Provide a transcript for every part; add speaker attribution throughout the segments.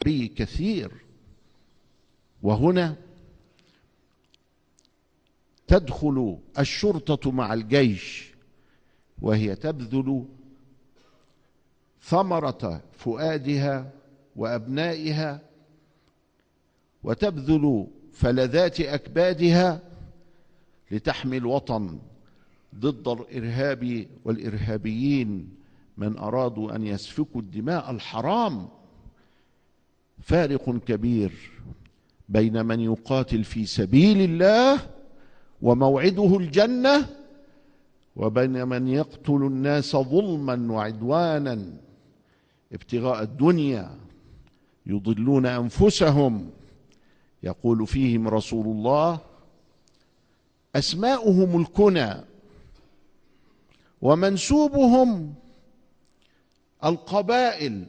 Speaker 1: النبي كثير. وهنا تدخل الشرطة مع الجيش، وهي تبذل ثمرة فؤادها وأبنائها، وتبذل فلذات أكبادها لتحمي الوطن ضد الإرهاب والإرهابيين من أرادوا أن يسفكوا الدماء الحرام. فارق كبير بين من يقاتل في سبيل الله وموعده الجنة، وبين من يقتل الناس ظلما وعدوانا ابتغاء الدنيا، يضلون أنفسهم. يقول فيهم رسول الله: أسماؤهم الكنى ومنسوبهم القبائل،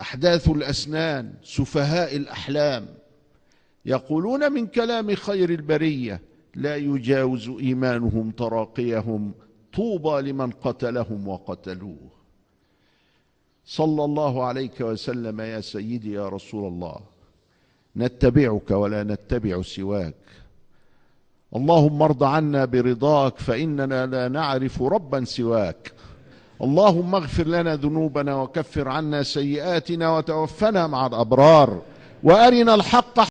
Speaker 1: أحداث الأسنان، سفهاء الأحلام، يقولون من كلام خير البرية لا يجاوز إيمانهم تراقيهم، طوبى لمن قتلهم وقتلوه. صلى الله عليك وسلم يا سيدي يا رسول الله، نتبعك ولا نتبع سواك. اللهم ارض عنا برضاك فإننا لا نعرف ربا سواك. اللهم اغفر لنا ذنوبنا وكفر عنا سيئاتنا وتوفنا مع الأبرار، وأرنا الحق